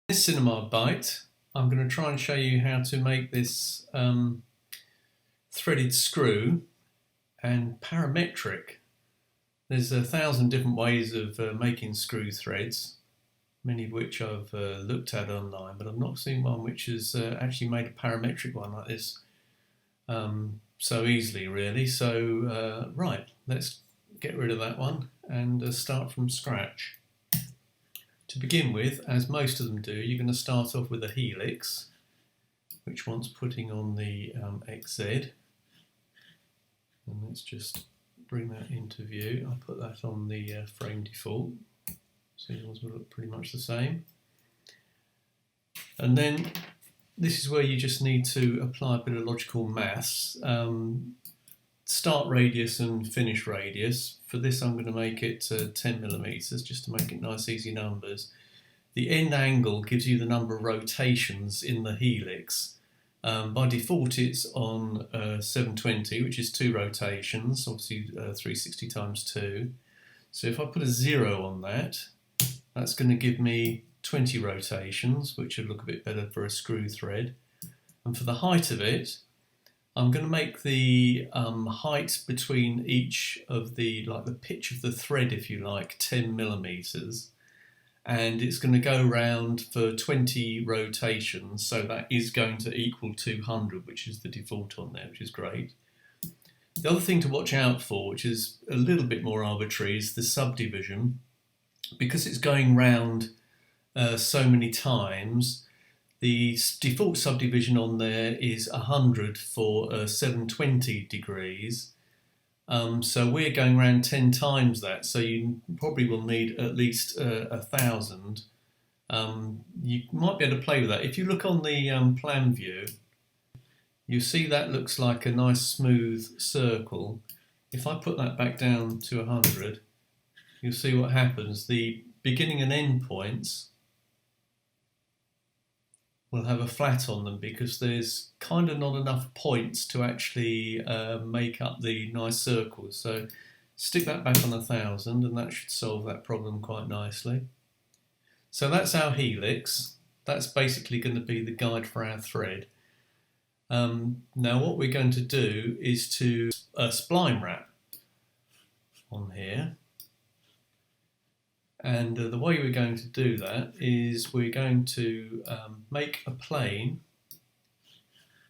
In this Cinema Bite, I'm going to try and show you how to make this threaded screw and parametric. There's 1,000 different ways of making screw threads, many of which I've looked at online, but I've not seen one which has actually made a parametric one like this so easily, really. So right, let's get rid of that one and start from scratch. To begin with, as most of them do, you're going to start off with a helix, which wants putting on the XZ. And let's just bring that into view. I'll put that on the frame default, so yours will look pretty much the same. And then this is where you just need to apply a bit of logical maths. Start radius and finish radius. For this I'm going to make it 10 millimeters just to make it nice easy numbers. The end angle gives you the number of rotations in the helix. By default it's on 720, which is 2 rotations, obviously 360 times 2. So if I put a 0 on that, that's going to give me 20 rotations, which would look a bit better for a screw thread. And for the height of it, I'm going to make the height between each of the pitch of the thread, if you like, 10 millimeters. And it's going to go round for 20 rotations, so that is going to equal 200, which is the default on there, which is great. The other thing to watch out for, which is a little bit more arbitrary, is the subdivision. Because it's going round so many times, the default subdivision on there is 100 for 720 degrees. So we're going around 10 times that, so you probably will need at least 1,000. You might be able to play with that. If you look on the plan view, you see that looks like a nice smooth circle. If I put that back down to 100, you'll see what happens. The beginning and end points will have a flat on them because there's kind of not enough points to actually make up the nice circles. So stick that back on 1,000 and that should solve that problem quite nicely. So that's our helix. That's basically going to be the guide for our thread. Now what we're going to do is to spline wrap on here. And the way we're going to do that is we're going to make a plane,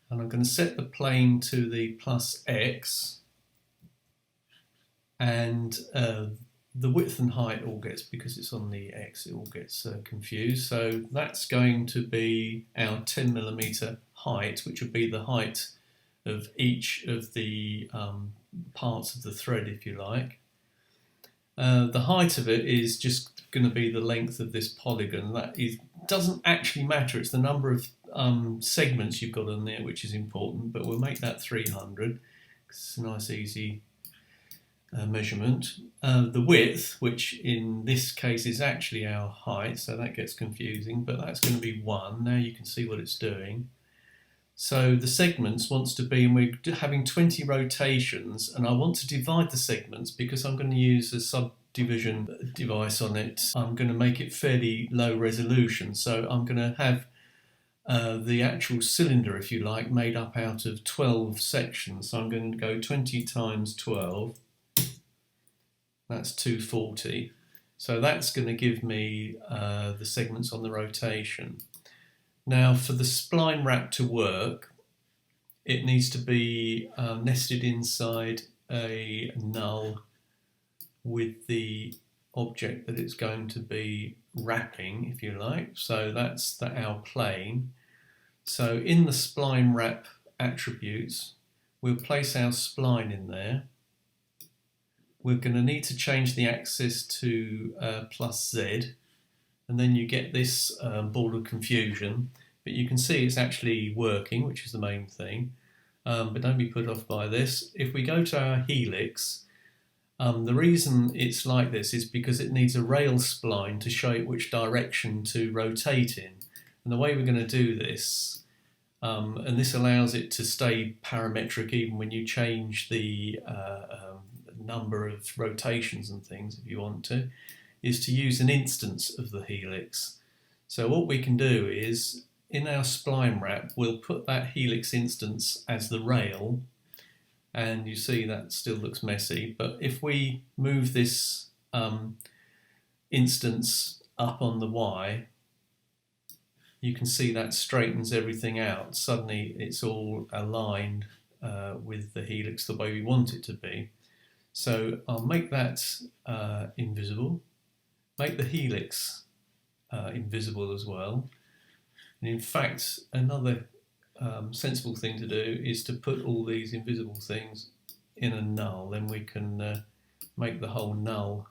and I'm going to set the plane to the plus X, and the width and height all gets, because it's on the X, it all gets confused. So that's going to be our 10 millimeter height, which would be the height of each of the parts of the thread, if you like. The height of it is just going to be the length of this polygon. That doesn't actually matter, it's the number of segments you've got on there which is important, but we'll make that 300 because it's a nice easy measurement. The width, which in this case is actually our height, so that gets confusing, but that's going to be 1. Now you can see what it's doing. So the segments wants to be, and we're having 20 rotations, and I want to divide the segments because I'm going to use a subdivision device on it. I'm going to make it fairly low resolution, so I'm going to have the actual cylinder, if you like, made up out of 12 sections. So I'm going to go 20 times 12, that's 240. So that's going to give me the segments on the rotation. Now for the spline wrap to work, it needs to be nested inside a null with the object that it's going to be wrapping, if you like. So that's our plane. So in the spline wrap attributes, we'll place our spline in there. We're going to need to change the axis to plus Z, and then you get this ball of confusion, but you can see it's actually working, which is the main thing. But don't be put off by this. If we go to our helix, the reason it's like this is because it needs a rail spline to show it which direction to rotate in. And the way we're going to do this, and this allows it to stay parametric even when you change the number of rotations and things if you want to, is to use an instance of the helix. So what we can do is, in our spline wrap, we'll put that helix instance as the rail, and you see that still looks messy, but if we move this instance up on the Y, you can see that straightens everything out. Suddenly it's all aligned with the helix the way we want it to be. So I'll make that invisible, make the helix invisible as well. And in fact, another sensible thing to do is to put all these invisible things in a null. Then we can make the whole null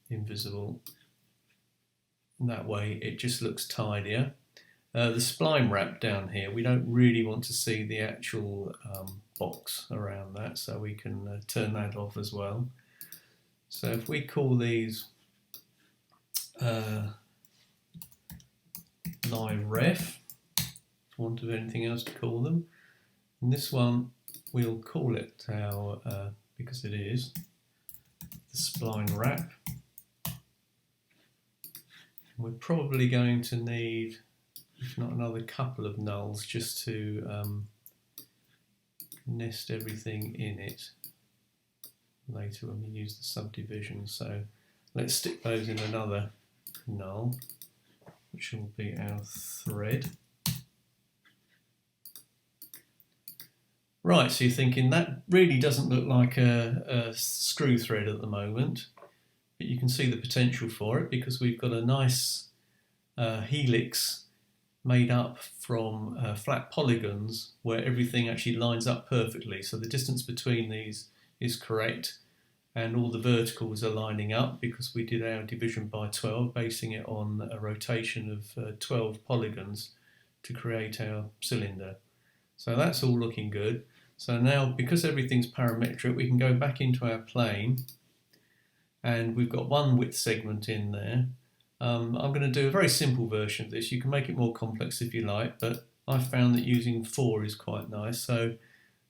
invisible. And that way it just looks tidier. The spline wrap down here, we don't really want to see the actual box around that, so we can turn that off as well. So if we call these live ref, for want of anything else to call them, and this one we'll call it our, because it is, the spline wrap. We're probably going to need, if not another couple of nulls, just to nest everything in it later when we use the subdivision. So let's stick those in another null, which will be our thread. Right, so you're thinking that really doesn't look like a screw thread at the moment, but you can see the potential for it because we've got a nice helix made up from flat polygons where everything actually lines up perfectly. So the distance between these is correct and all the verticals are lining up because we did our division by 12, basing it on a rotation of 12 polygons to create our cylinder. So that's all looking good. So now, because everything's parametric, we can go back into our plane, and we've got one width segment in there. I'm going to do a very simple version of this. You can make it more complex if you like, but I found that using 4 is quite nice. So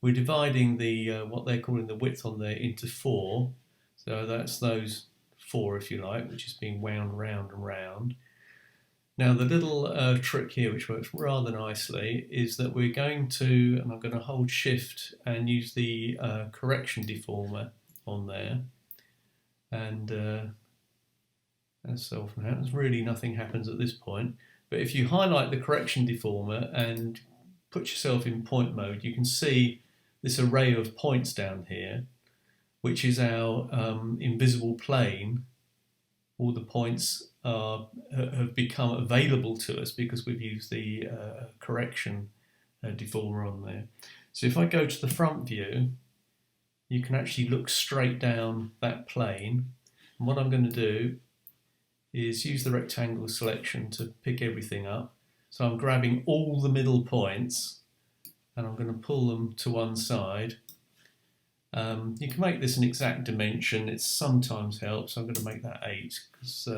we're dividing the what they're calling the width on there into 4. So that's those 4, if you like, which is being wound round and round. Now the little trick here, which works rather nicely, is that we're going to, and I'm going to hold Shift and use the Correction Deformer on there. And as so often happens, really nothing happens at this point. But if you highlight the Correction Deformer and put yourself in point mode, you can see this array of points down here, which is our invisible plane. All the points have become available to us because we've used the Correction Deformer on there. So if I go to the front view, you can actually look straight down that plane. And what I'm going to do is use the rectangle selection to pick everything up. So I'm grabbing all the middle points and I'm going to pull them to one side. You can make this an exact dimension. It sometimes helps. I'm going to make that 8 because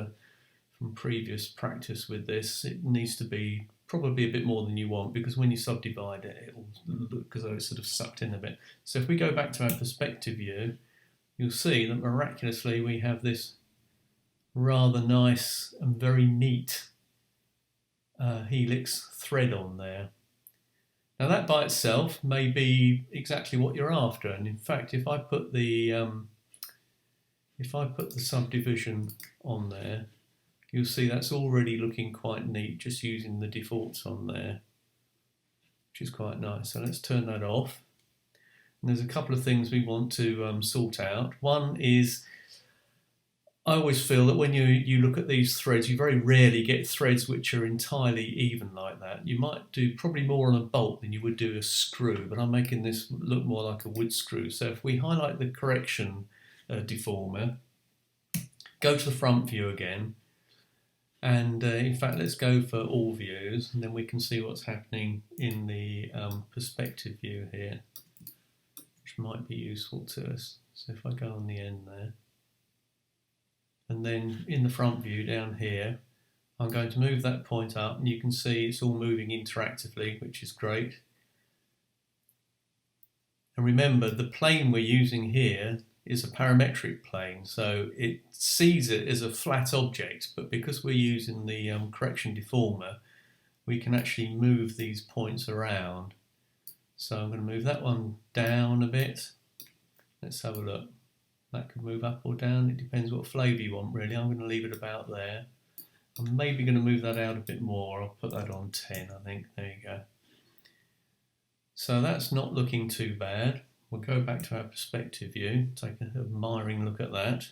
from previous practice with this, it needs to be probably a bit more than you want, because when you subdivide it, it will look as though it's sort of sucked in a bit. So if we go back to our perspective view, you'll see that miraculously we have this rather nice and very neat helix thread on there. Now that by itself may be exactly what you're after, and in fact, if I put the subdivision on there, you'll see that's already looking quite neat just using the defaults on there, which is quite nice. So let's turn that off. And there's a couple of things we want to sort out. One is, I always feel that when you look at these threads, you very rarely get threads which are entirely even like that. You might do probably more on a bolt than you would do a screw, but I'm making this look more like a wood screw. So if we highlight the Correction Deformer, go to the front view again, and in fact let's go for all views, and then we can see what's happening in the perspective view here, which might be useful to us. So if I go on the end there, and then in the front view down here, I'm going to move that point up, and you can see it's all moving interactively, which is great. And remember, the plane we're using here is a parametric plane, so it sees it as a flat object, but because we're using the correction deformer, we can actually move these points around. So I'm going to move that one down a bit. Let's have a look. That could move up or down, it depends what flavour you want really. I'm going to leave it about there. I'm maybe going to move that out a bit more. I'll put that on 10, I think. There you go. So that's not looking too bad. We'll go back to our perspective view, take an admiring look at that.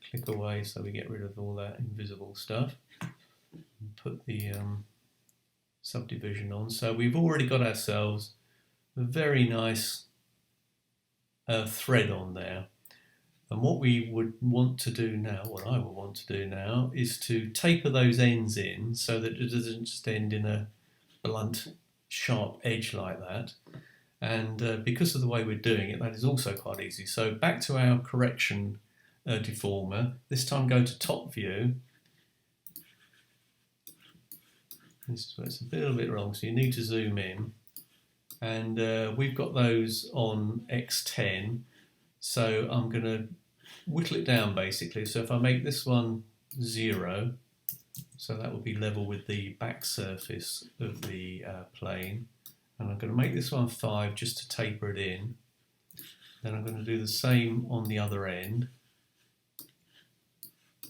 Click away so we get rid of all that invisible stuff. And put the subdivision on. So we've already got ourselves a very nice thread on there. And what we would want to do now, what I would want to do now, is to taper those ends in so that it doesn't just end in a blunt, sharp edge like that. And because of the way we're doing it, that is also quite easy. So back to our correction deformer. This time go to top view. This is where it's a little bit wrong, so you need to zoom in. And we've got those on X10. So I'm going to whittle it down basically. So if I make this one 0, so that will be level with the back surface of the plane. And I'm going to make this one 5 just to taper it in. Then I'm going to do the same on the other end.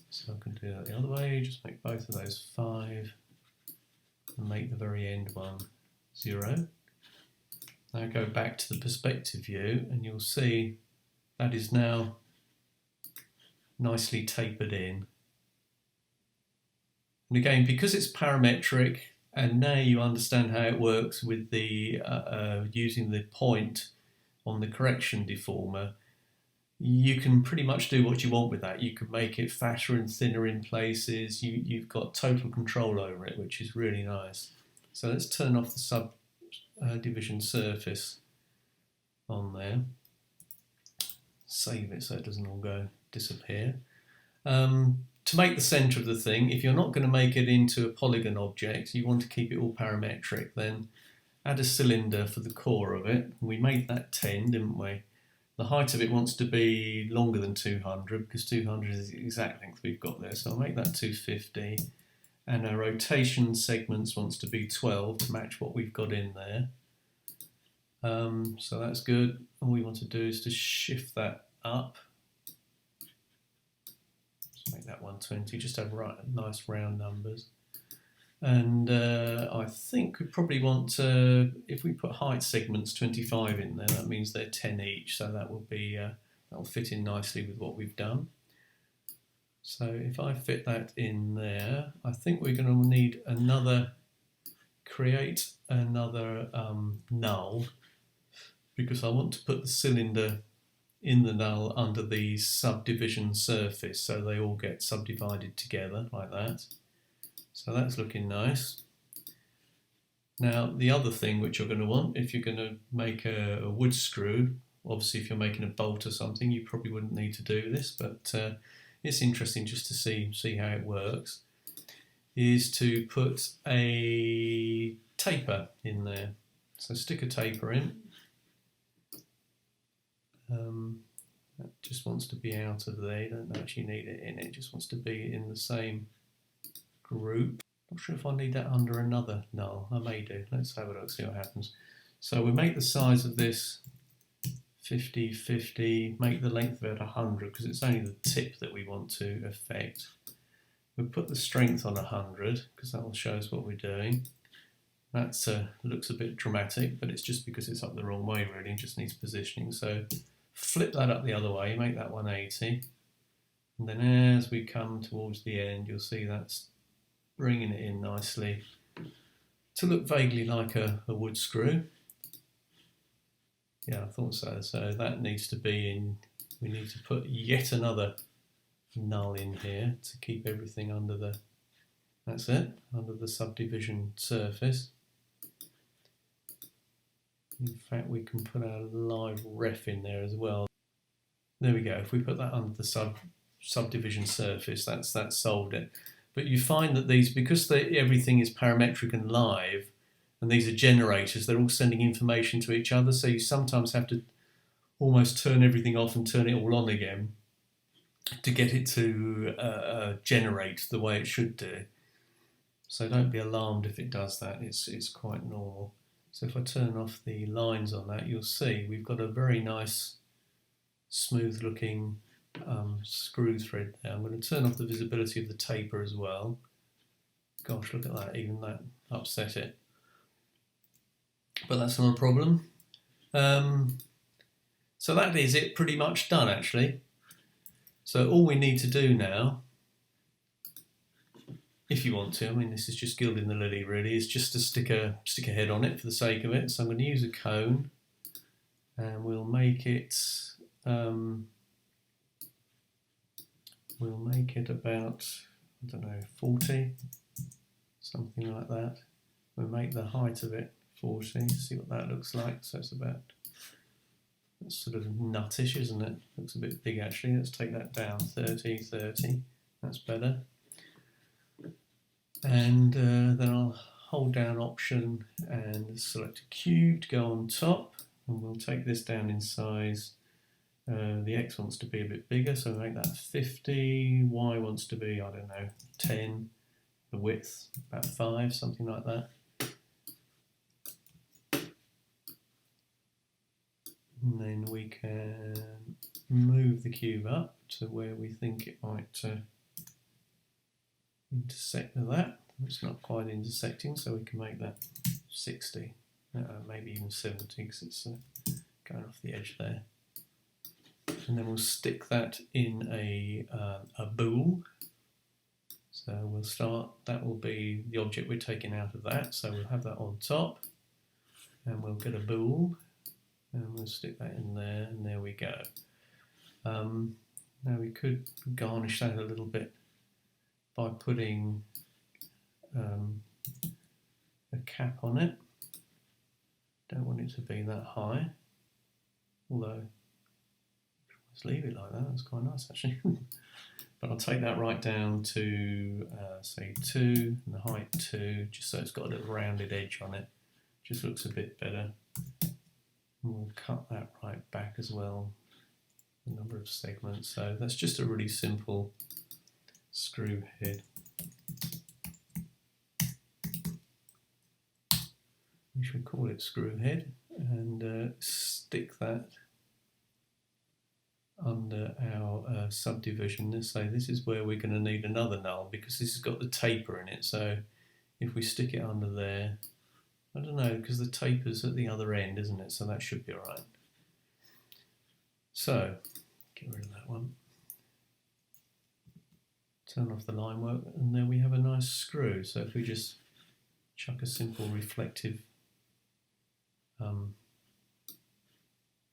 So I can do that the other way, just make both of those 5 and make the very end one 0. Now go back to the perspective view and you'll see that is now nicely tapered in. And again, because it's parametric, and now you understand how it works with the using the point on the correction deformer, you can pretty much do what you want with that. You can make it fatter and thinner in places. You've got total control over it, which is really nice. So let's turn off the subdivision surface on there. Save it so it doesn't all disappear. To make the centre of the thing, if you're not going to make it into a polygon object, you want to keep it all parametric, then add a cylinder for the core of it. We made that 10, didn't we? The height of it wants to be longer than 200 because 200 is the exact length we've got there, so I'll make that 250. And our rotation segments wants to be 12 to match what we've got in there. So that's good. All we want to do is to shift that up. Let's make that 120, just have nice round numbers. And I think we probably want to, if we put height segments 25 in there, that means they're 10 each, so that will be that'll fit in nicely with what we've done. So if I fit that in there, I think we're going to need create another null, because I want to put the cylinder in the null under the subdivision surface so they all get subdivided together like that. So that's looking nice. Now the other thing which you're going to want, if you're going to make a wood screw, obviously if you're making a bolt or something you probably wouldn't need to do this, but it's interesting just to see how it works, is to put a taper in there. So stick a taper in. That just wants to be out of there, you don't actually need it in, it just wants to be in the same group. Not sure if I need that under another null, I may do. Let's have a look, see what happens. So we make the size of this 50, 50, make the length of it 100 because it's only the tip that we want to affect. We'll put the strength on 100 because that will show us what we're doing. That looks a bit dramatic, but it's just because it's up the wrong way really, it just needs positioning. So flip that up the other way, make that 180. And then as we come towards the end, you'll see that's bringing it in nicely to look vaguely like a wood screw. Yeah, I thought so. So that needs to be in, we need to put yet another null in here to keep everything under the, that's it, under the subdivision surface. In fact, we can put our live ref in there as well. There we go. If we put that under the subdivision surface, that's solved it. But you find that these, because everything is parametric and live, and these are generators, they're all sending information to each other, so you sometimes have to almost turn everything off and turn it all on again to get it to generate the way it should do. So don't be alarmed if it does that, it's quite normal. So if I turn off the lines on that, you'll see we've got a very nice smooth looking screw thread there. I'm going to turn off the visibility of the taper as well. Gosh, look at that, even that upset it. But that's not a problem. So that is it pretty much done actually. So all we need to do now, if you want to, I mean this is just gilding the lily really, is just to stick a head on it for the sake of it. So I'm going to use a cone and we'll make it about, I don't know, 40, something like that. We'll make the height of it 40, see what that looks like. So it's about, that's sort of nuttish, isn't it? Looks a bit big actually. Let's take that down, 30, 30, that's better. And then I'll hold down Option and select a cube to go on top, and we'll take this down in size. The X wants to be a bit bigger, so we'll make that 50, Y wants to be, I don't know, 10, the width about 5, something like that. And then we can move the cube up to where we think it might intersect with that. It's not quite intersecting, so we can make that 60, maybe even 70 because it's going off the edge there. And then we'll stick that in a bool. So we'll start, that will be the object we're taking out of that, so we'll have that on top and we'll get a bool and we'll stick that in there, and there we go. Now we could garnish that a little bit by putting a cap on it. Don't want it to be that high, although let's leave it like that, that's quite nice actually. But I'll take that right down to say 2 and the height 2, just so it's got a little rounded edge on it, just looks a bit better. And we'll cut that right back as well, a number of segments. So that's just a really simple screw head. We should call it screw head, and stick that under our subdivision. Let's say this is where we're going to need another null because this has got the taper in it. So if we stick it under there, I don't know, because the taper's at the other end, isn't it? So that should be alright. So get rid of that one. Turn off the line work, and there we have a nice screw. So if we just chuck a simple reflective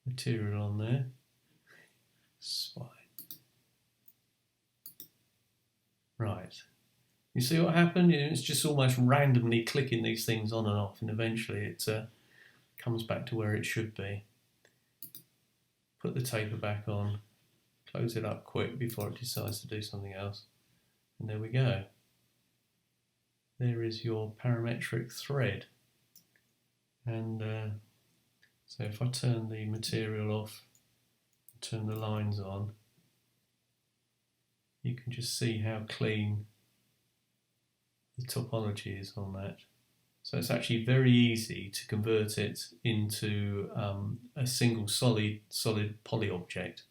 material on there, spline. Right. You see what happened? It's just almost randomly clicking these things on and off, and eventually it comes back to where it should be. Put the taper back on, close it up quick before it decides to do something else, and there we go. There is your parametric thread. And so if I turn the material off, turn the lines on, you can just see how clean the topology is on that. So it's actually very easy to convert it into a single solid poly object.